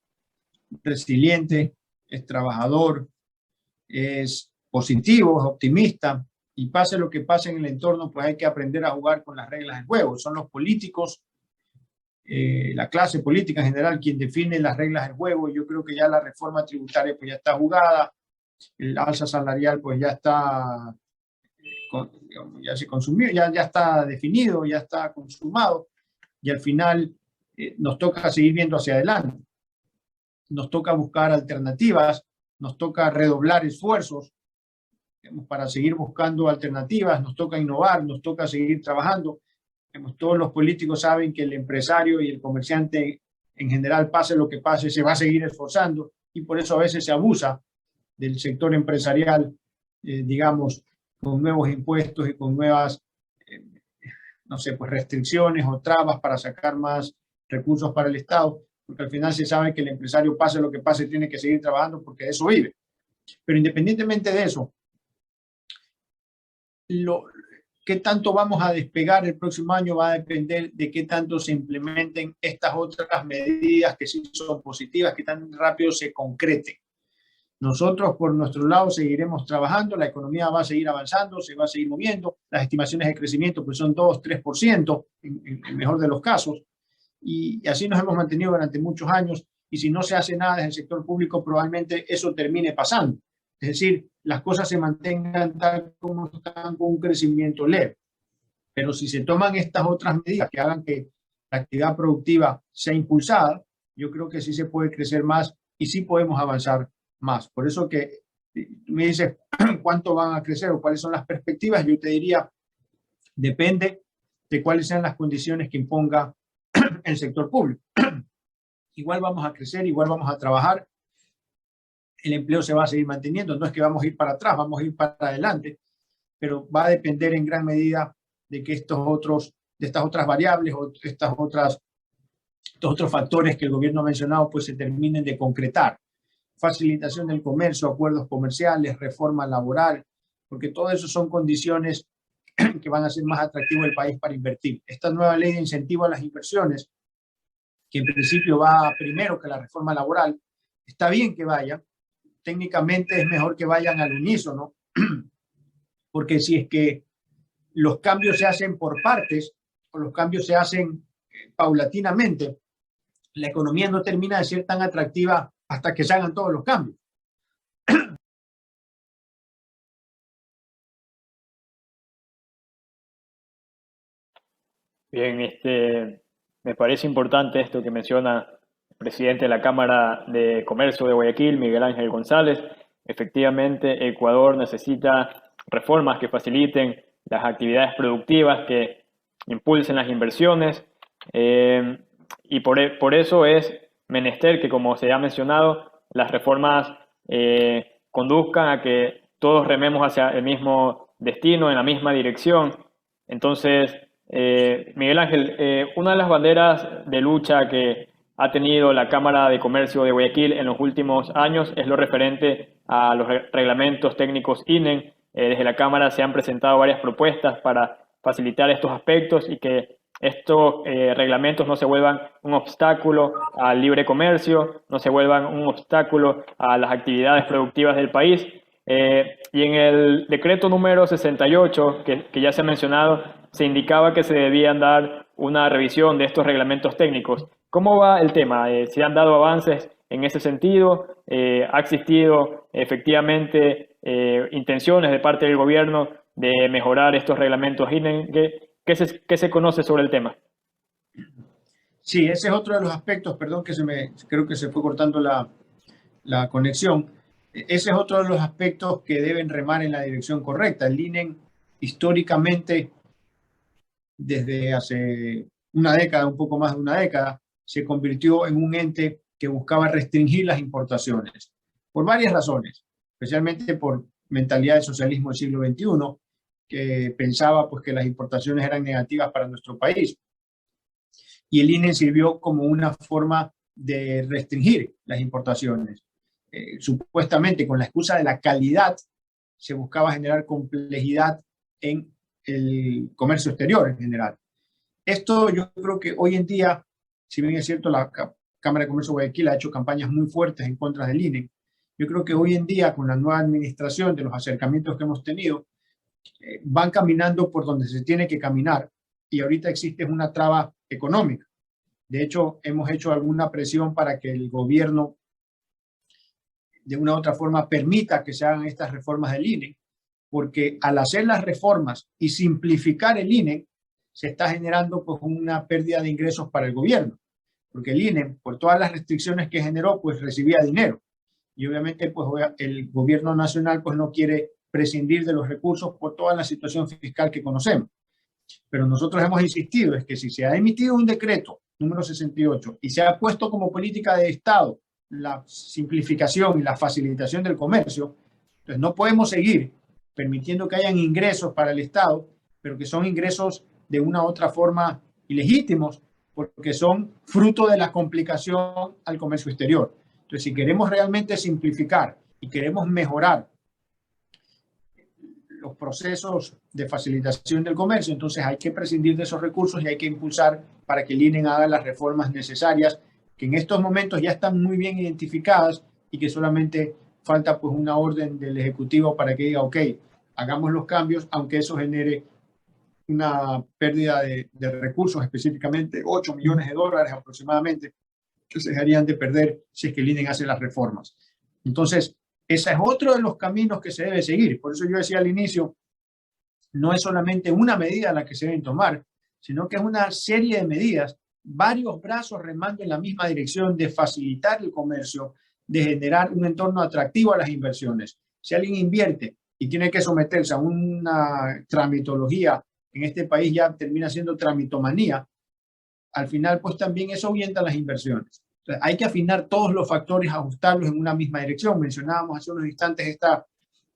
resiliente, es trabajador, es positivo, es optimista, y pase lo que pase en el entorno, pues hay que aprender a jugar con las reglas del juego. Son los políticos, la clase política en general, quien define las reglas del juego. Yo creo que ya la reforma tributaria pues ya está jugada, el alza salarial pues ya está, ya se consumió, ya está definido, ya está consumado, y al final nos toca seguir viendo hacia adelante. Nos toca buscar alternativas, nos toca redoblar esfuerzos para seguir buscando alternativas, nos toca innovar, nos toca seguir trabajando. Todos los políticos saben que el empresario y el comerciante en general, pase lo que pase, se va a seguir esforzando, y por eso a veces se abusa del sector empresarial, digamos, con nuevos impuestos y con nuevas, no sé, pues restricciones o trabas para sacar más recursos para el Estado, porque al final se sabe que el empresario, pase lo que pase, tiene que seguir trabajando porque de eso vive. Pero independientemente de eso, qué tanto vamos a despegar el próximo año va a depender de qué tanto se implementen estas otras medidas que sí son positivas, qué tan rápido se concreten. Nosotros por nuestro lado seguiremos trabajando, la economía va a seguir avanzando, se va a seguir moviendo, las estimaciones de crecimiento pues son 2-3% en el mejor de los casos, y así nos hemos mantenido durante muchos años, y si no se hace nada desde el sector público probablemente eso termine pasando. Es decir, las cosas se mantengan tal como están, con un crecimiento leve. Pero si se toman estas otras medidas que hagan que la actividad productiva sea impulsada, yo creo que sí se puede crecer más y sí podemos avanzar más. Por eso que me dices cuánto van a crecer o cuáles son las perspectivas, yo te diría, depende de cuáles sean las condiciones que imponga el sector público. Igual vamos a crecer, igual vamos a trabajar, el empleo se va a seguir manteniendo, no es que vamos a ir para atrás, vamos a ir para adelante, pero va a depender en gran medida de que estas otras variables o estos otros factores que el gobierno ha mencionado pues se terminen de concretar. Facilitación del comercio, acuerdos comerciales, reforma laboral, porque todo eso son condiciones que van a hacer más atractivo el país para invertir. Esta nueva ley de incentivo a las inversiones, que en principio va primero que la reforma laboral, está bien que vaya. Técnicamente es mejor que vayan al unísono, porque si es que los cambios se hacen por partes o los cambios se hacen paulatinamente, la economía no termina de ser tan atractiva hasta que se hagan todos los cambios. Bien, me parece importante esto que menciona el presidente de la Cámara de Comercio de Guayaquil, Miguel Ángel González. Efectivamente, Ecuador necesita reformas que faciliten las actividades productivas, que impulsen las inversiones, y por eso es menester que, como se ha mencionado, las reformas conduzcan a que todos rememos hacia el mismo destino, en la misma dirección. Entonces, Miguel Ángel, una de las banderas de lucha que ha tenido la Cámara de Comercio de Guayaquil en los últimos años es lo referente a los reglamentos técnicos INEN. Desde la Cámara se han presentado varias propuestas para facilitar estos aspectos y que estos reglamentos no se vuelvan un obstáculo al libre comercio, no se vuelvan un obstáculo a las actividades productivas del país. Y en el decreto número 68, que ya se ha mencionado, se indicaba que se debían dar una revisión de estos reglamentos técnicos. ¿Cómo va el tema? ¿Se han dado avances en ese sentido? ¿Ha existido efectivamente intenciones de parte del gobierno de mejorar estos reglamentos INEN? ¿Qué se conoce sobre el tema? Sí, ese es otro de los aspectos, perdón que creo que se fue cortando la conexión. Ese es otro de los aspectos que deben remar en la dirección correcta. El INEN históricamente, desde hace una década, un poco más de una década, se convirtió en un ente que buscaba restringir las importaciones por varias razones, especialmente por mentalidad del socialismo del siglo XXI, que pensaba pues, que las importaciones eran negativas para nuestro país. Y el INE sirvió como una forma de restringir las importaciones. Supuestamente con la excusa de la calidad se buscaba generar complejidad en el comercio exterior en general. Esto yo creo que hoy en día, si bien es cierto, la Cámara de Comercio de Guayaquil ha hecho campañas muy fuertes en contra del INE, yo creo que hoy en día, con la nueva administración, de los acercamientos que hemos tenido, van caminando por donde se tiene que caminar, y ahorita existe una traba económica. De hecho, hemos hecho alguna presión para que el gobierno de una u otra forma permita que se hagan estas reformas del INE, porque al hacer las reformas y simplificar el INE, se está generando pues una pérdida de ingresos para el gobierno, porque el INE, por todas las restricciones que generó, pues recibía dinero. Y obviamente pues el gobierno nacional pues no quiere prescindir de los recursos por toda la situación fiscal que conocemos. Pero nosotros hemos insistido, es que si se ha emitido un decreto número 68 y se ha puesto como política de Estado la simplificación y la facilitación del comercio, entonces no podemos seguir permitiendo que hayan ingresos para el Estado, pero que son ingresos de una u otra forma ilegítimos, porque son fruto de la complicación al comercio exterior. Entonces, si queremos realmente simplificar y queremos mejorar los procesos de facilitación del comercio, entonces hay que prescindir de esos recursos y hay que impulsar para que el INE haga las reformas necesarias, que en estos momentos ya están muy bien identificadas y que solamente falta pues una orden del Ejecutivo para que diga, ok, hagamos los cambios, aunque eso genere una pérdida de recursos, específicamente 8 millones de dólares aproximadamente, que se dejarían de perder si es que el INE hace las reformas. Entonces, ese es otro de los caminos que se debe seguir. Por eso yo decía al inicio, no es solamente una medida la que se deben tomar, sino que es una serie de medidas, varios brazos remando en la misma dirección de facilitar el comercio, de generar un entorno atractivo a las inversiones. Si alguien invierte y tiene que someterse a una tramitología, en este país ya termina siendo tramitomanía, al final pues también eso ahuyenta las inversiones. Entonces, hay que afinar todos los factores, ajustarlos en una misma dirección. Mencionábamos hace unos instantes esta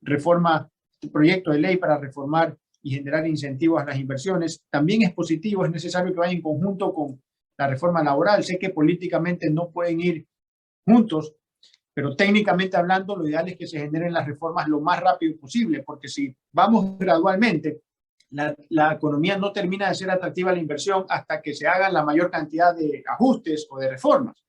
reforma, este proyecto de ley para reformar y generar incentivos a las inversiones. También es positivo, es necesario que vaya en conjunto con la reforma laboral. Sé que políticamente no pueden ir juntos, pero técnicamente hablando, lo ideal es que se generen las reformas lo más rápido posible, porque si vamos gradualmente, la economía no termina de ser atractiva a la inversión hasta que se hagan la mayor cantidad de ajustes o de reformas.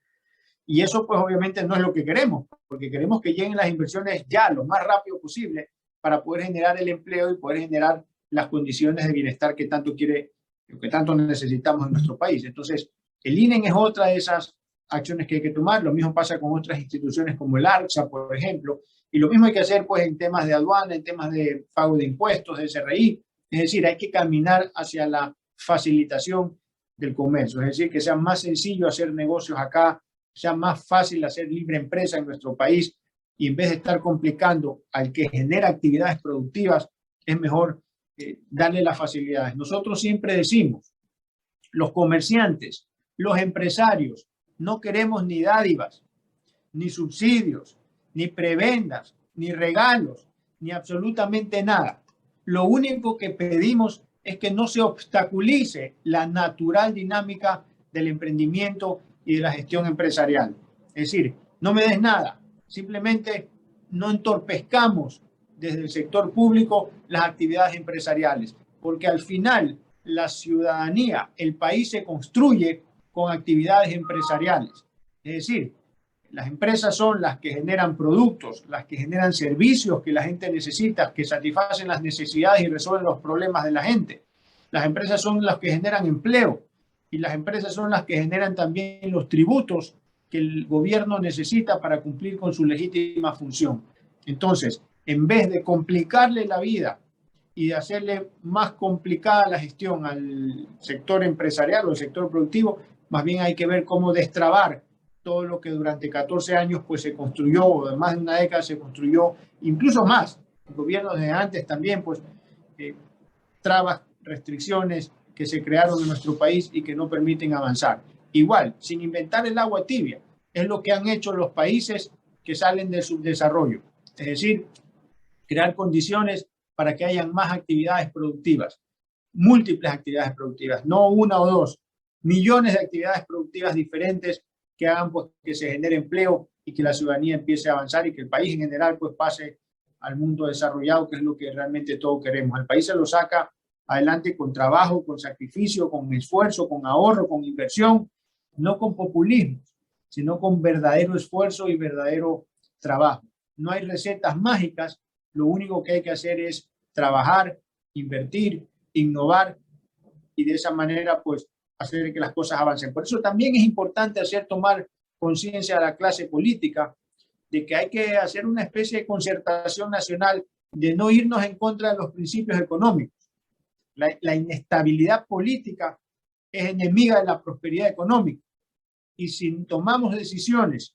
Y eso pues obviamente no es lo que queremos, porque queremos que lleguen las inversiones ya lo más rápido posible para poder generar el empleo y poder generar las condiciones de bienestar que tanto necesitamos en nuestro país. Entonces, el INE es otra de esas acciones que hay que tomar. Lo mismo pasa con otras instituciones como el ARCSA, por ejemplo, y lo mismo hay que hacer pues en temas de aduana, en temas de pago de impuestos, de SRI. Es decir, hay que caminar hacia la facilitación del comercio, es decir, que sea más sencillo hacer negocios acá, sea más fácil hacer libre empresa en nuestro país, y en vez de estar complicando al que genera actividades productivas, es mejor darle las facilidades. Nosotros siempre decimos, los comerciantes, los empresarios, no queremos ni dádivas, ni subsidios, ni prebendas, ni regalos, ni absolutamente nada. Lo único que pedimos es que no se obstaculice la natural dinámica del emprendimiento y de la gestión empresarial. Es decir, no me des nada, simplemente no entorpezcamos desde el sector público las actividades empresariales, porque al final la ciudadanía, el país se construye con actividades empresariales. Es decir, las empresas son las que generan productos, las que generan servicios que la gente necesita, que satisfacen las necesidades y resuelven los problemas de la gente. Las empresas son las que generan empleo y las empresas son las que generan también los tributos que el gobierno necesita para cumplir con su legítima función. Entonces, en vez de complicarle la vida y de hacerle más complicada la gestión al sector empresarial o al sector productivo, más bien hay que ver cómo destrabar todo lo que durante 14 años pues, se construyó, o más de una década se construyó, incluso más. El gobierno de antes también, pues, trabas, restricciones que se crearon en nuestro país y que no permiten avanzar. Igual, sin inventar el agua tibia, es lo que han hecho los países que salen del subdesarrollo. Es decir, crear condiciones para que hayan más actividades productivas, múltiples actividades productivas, no una o dos, millones de actividades productivas diferentes que hagan pues, que se genere empleo y que la ciudadanía empiece a avanzar y que el país en general pues pase al mundo desarrollado, que es lo que realmente todos queremos. El país se lo saca adelante con trabajo, con sacrificio, con esfuerzo, con ahorro, con inversión, no con populismo, sino con verdadero esfuerzo y verdadero trabajo. No hay recetas mágicas, lo único que hay que hacer es trabajar, invertir, innovar y de esa manera pues hacer que las cosas avancen. Por eso también es importante hacer tomar conciencia a la clase política de que hay que hacer una especie de concertación nacional, de no irnos en contra de los principios económicos. La inestabilidad política es enemiga de la prosperidad económica y si tomamos decisiones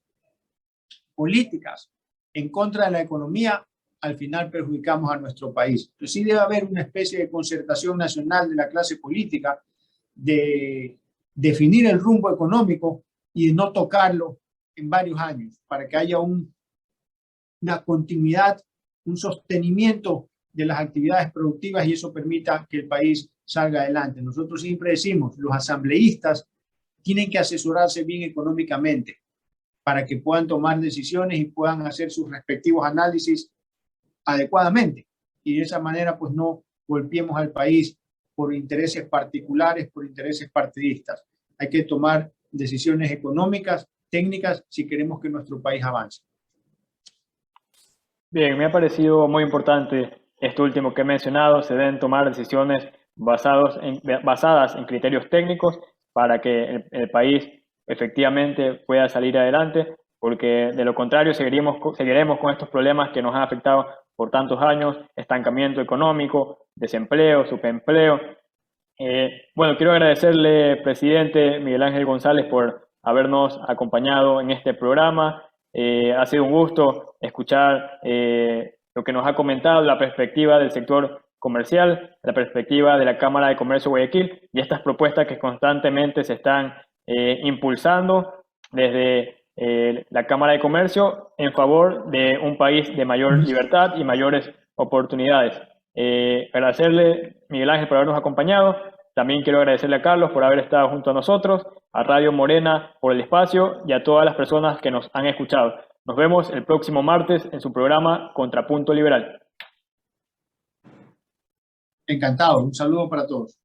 políticas en contra de la economía, al final perjudicamos a nuestro país. Entonces sí debe haber una especie de concertación nacional de la clase política, de definir el rumbo económico y de no tocarlo en varios años, para que haya una continuidad, un sostenimiento de las actividades productivas y eso permita que el país salga adelante. Nosotros siempre decimos, los asambleístas tienen que asesorarse bien económicamente para que puedan tomar decisiones y puedan hacer sus respectivos análisis adecuadamente. Y de esa manera, pues no golpeemos al país por intereses particulares, por intereses partidistas. Hay que tomar decisiones económicas, técnicas, si queremos que nuestro país avance. Bien, me ha parecido muy importante esto último que he mencionado. Se deben tomar decisiones basadas en criterios técnicos para que el país efectivamente pueda salir adelante, porque de lo contrario seguiremos con estos problemas que nos han afectado por tantos años: estancamiento económico, desempleo, subempleo. Bueno, quiero agradecerle, presidente Miguel Ángel González, por habernos acompañado en este programa. Ha sido un gusto escuchar lo que nos ha comentado, la perspectiva del sector comercial, la perspectiva de la Cámara de Comercio de Guayaquil y estas propuestas que constantemente se están impulsando desde la Cámara de Comercio en favor de un país de mayor libertad y mayores oportunidades. Agradecerle, Miguel Ángel, por habernos acompañado. También quiero agradecerle a Carlos por haber estado junto a nosotros, a Radio Morena por el espacio y a todas las personas que nos han escuchado. Nos vemos el próximo martes en su programa Contrapunto Liberal. Encantado. Un saludo para todos.